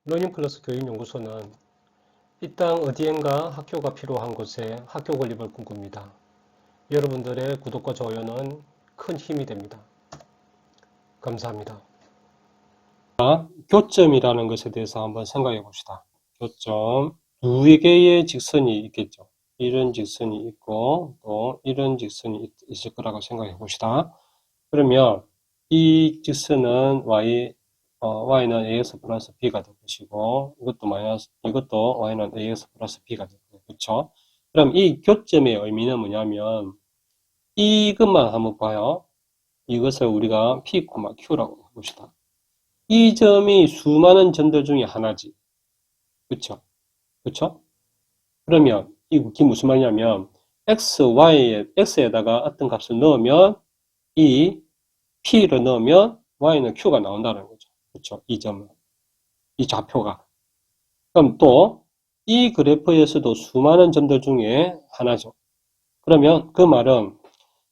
러닝플러스 교육연구소는 이 땅 어디엔가 학교가 필요한 곳에 학교 건립을 꿈꿉니다. 여러분들의 구독과 좋아요는 큰 힘이 됩니다. 감사합니다. 교점이라는 것에 대해서 한번 생각해 봅시다. 교점. 두 개의 직선이 있겠죠. 이런 직선이 있고 또 이런 직선이 있을 거라고 생각해 봅시다. 그러면 이 직선은 y는 ax 플러스 b가 될 것이고 이것도 y는 ax 플러스 b가 될 거예요. 그렇죠? 그럼 이 교점의 의미는 뭐냐면 이것만 한번 봐요. 이것을 우리가 p, q라고 해봅시다. 이 점이 수많은 점들 중에 하나지. 그쵸? 그쵸? 그러면 이게 무슨 말이냐면 x에다가 어떤 값을 넣으면 이 p를 넣으면 y는 q가 나온다는 거죠. 그쵸? 이 점은. 이 좌표가. 그럼 또 이 그래프에서도 수많은 점들 중에 하나죠. 그러면 그 말은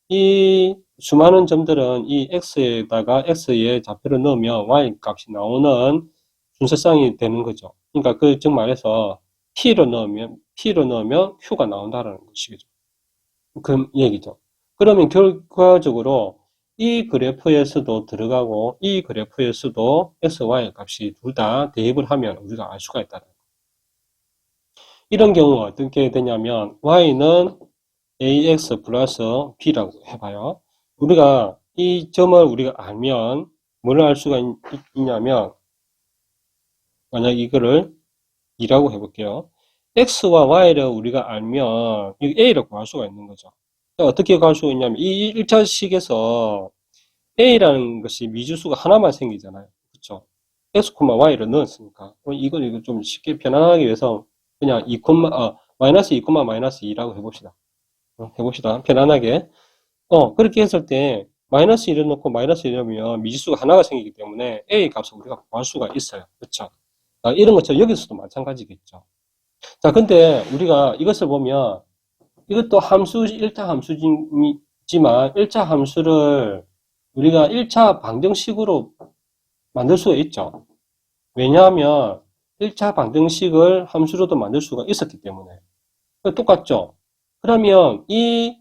이 수많은 점들은 이 x에다가 x의 좌표를 넣으면 y 값이 나오는 순서상이 되는 거죠. 그러니까 즉 말해서 p를 넣으면 q가 나온다는 것이죠. 그 얘기죠. 그러면 결과적으로 이 그래프에서도 들어가고 이 그래프에서도 x, y 값이 둘 다 대입을 하면 우리가 알 수가 있다는 거예요. 이런 경우 어떻게 되냐면 y는 ax 플러스 b라고 해봐요. 우리가 이 점을 우리가 알면 뭘 알 수가 있냐면 만약 이거를 2라고 해볼게요. x와 y를 우리가 알면 a를 구할 수가 있는 거죠. 어떻게 구할 수가 있냐면 이 1차식에서 a라는 것이 미지수가 하나만 생기잖아요. 그렇죠? x, y를 넣었으니까 이걸 좀 쉽게 편안하기 위해서 그냥 마이너스 2, 마이너스 2라고 해봅시다. 편안하게. 그렇게 했을 때 마이너스 1을 넣고 마이너스 1을 넣으면 미지수가 하나가 생기기 때문에 a 값을 우리가 구할 수가 있어요. 그렇죠? 이런 것처럼 여기서도 마찬가지겠죠. 자, 근데 우리가 이것을 보면 이것도 1차 함수지만 1차 함수를 우리가 1차 방정식으로 만들 수가 있죠. 왜냐하면 1차 방정식을 함수로도 만들 수가 있었기 때문에. 똑같죠. 그러면 이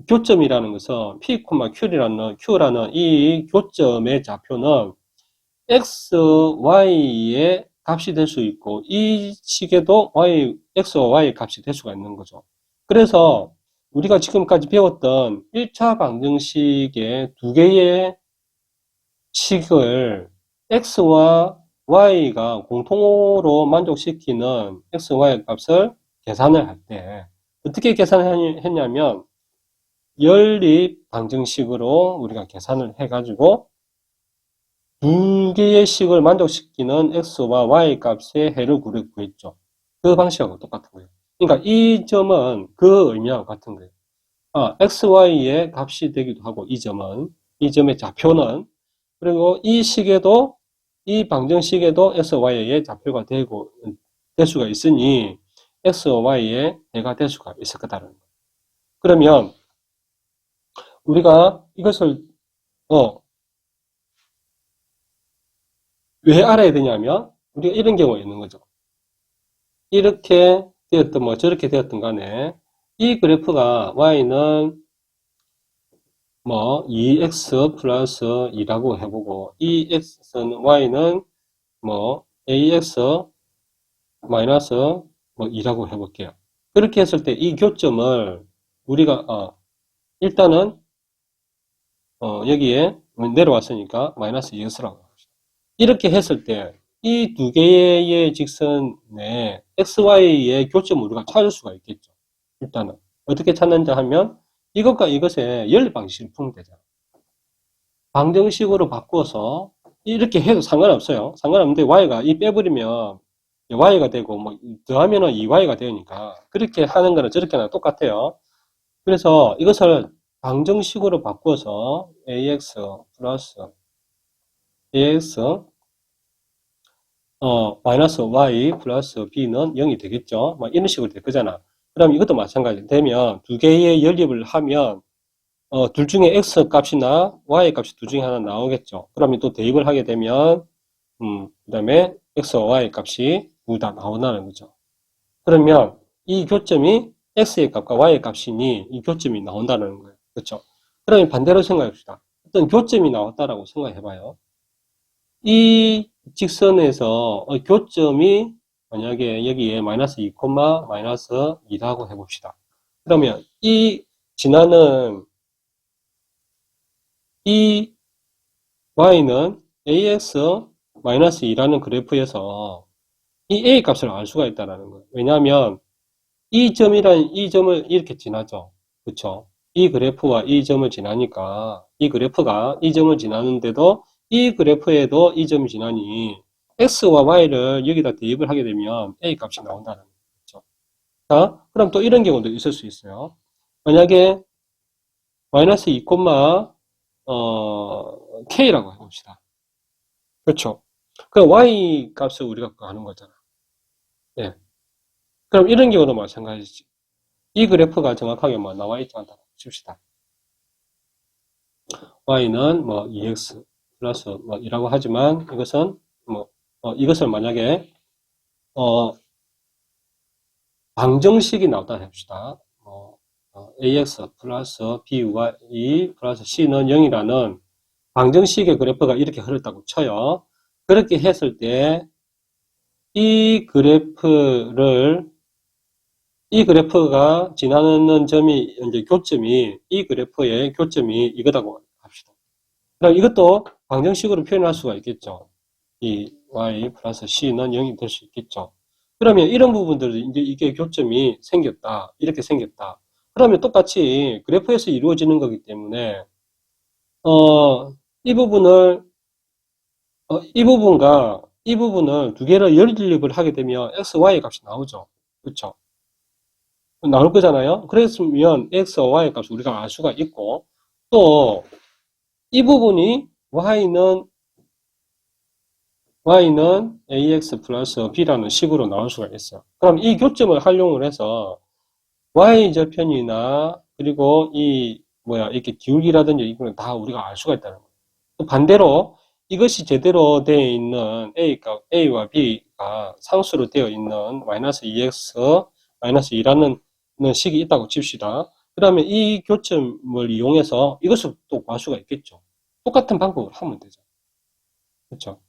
교점이라는 것은 p, q라는 이 교점의 좌표는 x, y의 값이 될 수 있고 이 식에도 x와 y 값이 될 수가 있는 거죠. 그래서 우리가 지금까지 배웠던 1차 방정식의 두 개의 식을 x와 y가 공통으로 만족시키는 x, y 값을 계산을 할 때 어떻게 계산을 했냐면 연립 방정식으로 우리가 계산을 해가지고 두 개의 식을 만족시키는 x와 y 값의 해를 구했죠. 그 방식하고 똑같은 거예요. 그러니까 이 점은 그 의미하고 같은 거예요. x, y의 값이 되기도 하고 이 점의 좌표는 그리고 이 방정식에도 x, y의 좌표가 될 수가 있으니 x, y의 해가 될 수가 있을 거다라는 거예요. 그러면 우리가 이것을 왜 알아야 되냐면 우리가 이런 경우가 있는 거죠. 이렇게 되었든 저렇게 되었든 간에 이 그래프가 y는 2x 플러스 2라고 해보고 이 y는 ax 마이너스 2라고 해볼게요. 그렇게 했을 때 이 교점을 우리가 일단은 여기에 내려왔으니까 마이너스 2x라고 합시다. 이렇게 했을 때 이 두 개의 직선의 xy의 교점을 우리가 찾을 수가 있겠죠. 일단은 어떻게 찾는지 하면 이것과 이것의 연립 방식을 풀면 되잖아. 방정식으로 바꿔서 이렇게 해도 상관없어요. 상관없는데 y가 빼버리면 y가 되고 더하면은 2y가 되니까 그렇게 하는 거는 저렇게 하나 똑같아요. 그래서 이것을 방정식으로 바꿔서 ax 플러스 ax 마이너스 y 플러스 b는 0이 되겠죠. 이런 식으로 될 거잖아. 그럼 이것도 마찬가지 되면 두 개의 연립을 하면 둘 중에 x 값이나 y 값이 둘 중에 하나 나오겠죠. 그러면 또 대입을 하게 되면 그 다음에 x와 y 값이 둘 다 나온다는 거죠. 그러면 이 교점이 x의 값과 y의 값이니 이 교점이 나온다는 거예요. 그렇죠? 그러면 반대로 생각합시다. 어떤 교점이 나왔다라고 생각해봐요. 이 직선에서 교점이 만약에 여기에 마이너스 2, 마이너스 2라고 해봅시다. 그러면 이 지나는 이 y는 ax 마이너스 2라는 그래프에서 이 a 값을 알 수가 있다는 거예요. 왜냐하면 이 점이란 이 점을 이렇게 지나죠. 그렇죠? 이 그래프와 이 점을 지나니까 이 그래프가 이 점을 지나는데도 이 그래프에도 이 점이 지나니 x와 y를 여기다 대입을 하게 되면 a 값이 나온다는 거죠. 자, 그럼 또 이런 경우도 있을 수 있어요. 만약에 마이너스 2, k라고 해봅시다. 그렇죠? 그 y 값을 우리가 아는 거잖아. 예. 그럼 이런 경우도 마찬가지지. 이 그래프가 정확하게 뭐 나와 있지 않다고 칩시다. y는 뭐 2x 플러스 뭐 이라고 하지만 이것은 뭐 이것을 만약에 방정식이 나왔다 해봅시다. ax 플러스 by 플러스 c는 0이라는 방정식의 그래프가 이렇게 흐르다고 쳐요. 그렇게 했을 때 이 그래프가 지나는 점이 이제 교점이 이 그래프의 교점이 이거다고 합시다. 그럼 이것도 방정식으로 표현할 수가 있겠죠. 이 y 플러스 c는 0이 될 수 있겠죠. 그러면 이런 부분들도 이제 이게 교점이 생겼다. 이렇게 생겼다. 그러면 똑같이 그래프에서 이루어지는 거기 때문에 이 부분을 이 부분을 두 개를 연립을 하게 되면 x, y 값이 나오죠. 그렇죠? 나올 거잖아요. 그랬으면 x와 y 값을 우리가 알 수가 있고 또 이 부분이 y는 ax 플러스 b라는 식으로 나올 수가 있어요. 그럼 이 교점을 활용을 해서 y절편이나 그리고 이렇게 기울기라든지 이거는 다 우리가 알 수가 있다는 거예요. 또 반대로 이것이 제대로 되어 있는 a와 b가 상수로 되어 있는 마이너스 2x 마이너스 2라는 식이 있다고 칩시다. 그러면 이 교점을 이용해서 이것을 또 구할 수가 있겠죠. 똑같은 방법을 하면 되죠. 그렇죠?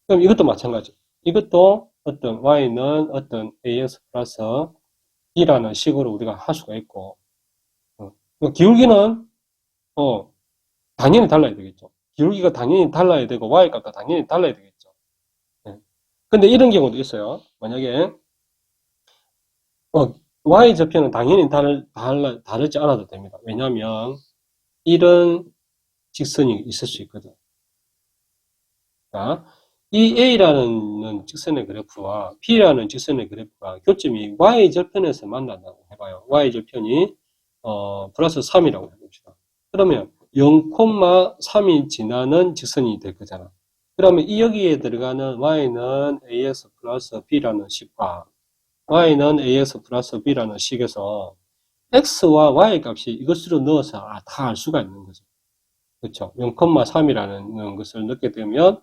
그럼 이것도 마찬가지. 이것도 어떤 y는 어떤 ax 플러스 b라는 식으로 우리가 할 수가 있고, 기울기는 당연히 달라야 되겠죠. 기울기가 당연히 달라야 되고 y 값도 당연히 달라야 되겠죠. 근데 이런 경우도 있어요. 만약에 y 저편은 당연히 다르지 않아도 됩니다. 왜냐하면 이런 직선이 있을 수 있거든. 자, 이 A라는 직선의 그래프와 B라는 직선의 그래프가 교점이 Y절편에서 만난다고 해봐요. Y절편이 플러스 3이라고 해봅시다. 그러면 0,3이 지나는 직선이 될 거잖아. 그러면 이 여기에 들어가는 Y는 AX 플러스 B라는 식과 Y는 AX 플러스 B라는 식에서 X와 Y 값이 이것으로 넣어서 다 알 수가 있는 거죠. 그렇죠? 0,3이라는 것을 넣게 되면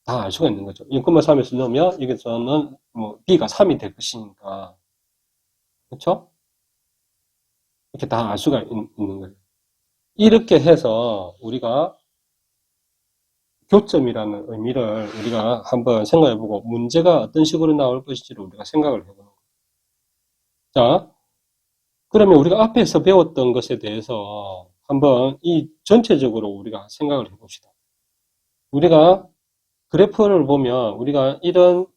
다 알 수가 있는 거죠. 0,3에서 넣으면 여기서는 뭐 B가 3이 될 것이니까. 그렇죠? 이렇게 다 알 수가 있는 거예요. 이렇게 해서 우리가 교점이라는 의미를 우리가 한번 생각해보고 문제가 어떤 식으로 나올 것인지를 우리가 생각을 해보는 거예요. 자, 그러면 우리가 앞에서 배웠던 것에 대해서 한번 이 전체적으로 우리가 생각을 해봅시다. 우리가 그래프를 보면 우리가 이런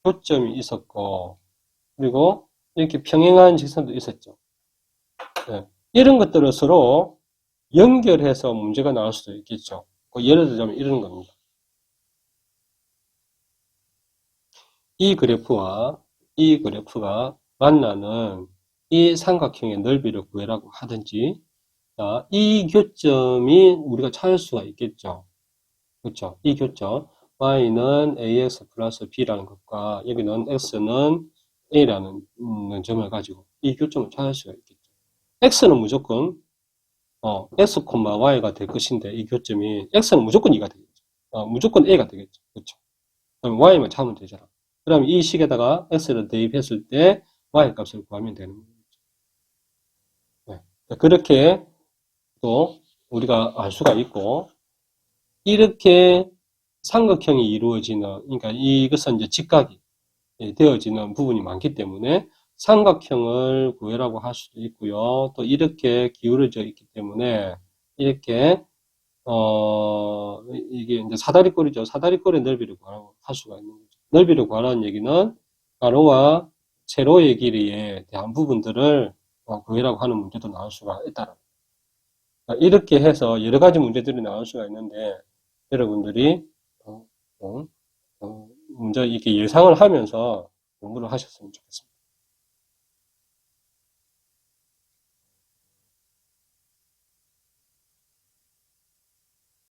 교점이 있었고 그리고 이렇게 평행한 직선도 있었죠. 네. 이런 것들을 서로 연결해서 문제가 나올 수도 있겠죠. 예를 들자면 이런 겁니다. 이 그래프와 이 그래프가 만나는 이 삼각형의 넓이를 구해라고 하든지, 자, 이 교점이 우리가 찾을 수가 있겠죠. 그렇죠? 이 교점 y는 ax 플러스 b라는 것과 여기는 x는 a라는 점을 가지고 이 교점을 찾을 수가 있겠죠. x는 무조건 x, y가 될 것인데 이 교점이 x는 무조건 2가 되겠죠. 무조건 A가 되겠죠. 그렇죠? 그럼 Y만 찾으면 되잖아. 그럼 이 식에다가 X를 대입했을 때 Y 값을 구하면 되는 거죠. 네. 그렇게 또 우리가 알 수가 있고, 이렇게 삼각형이 이루어지는, 그러니까 이것은 이제 직각이 되어지는 부분이 많기 때문에 삼각형을 구해라고 할 수도 있고요. 또 이렇게 기울어져 있기 때문에 이렇게 이게 이제 사다리꼴이죠. 사다리꼴의 넓이를 구하라고 할 수가 있는 거죠. 넓이를 구하라는 얘기는 가로와 세로의 길이에 대한 부분들을 구해라고 하는 문제도 나올 수가 있다는 거죠. 이렇게 해서 여러 가지 문제들이 나올 수가 있는데 여러분들이 어, 어, 먼저 이렇게 예상을 하면서 공부를 하셨으면 좋겠습니다.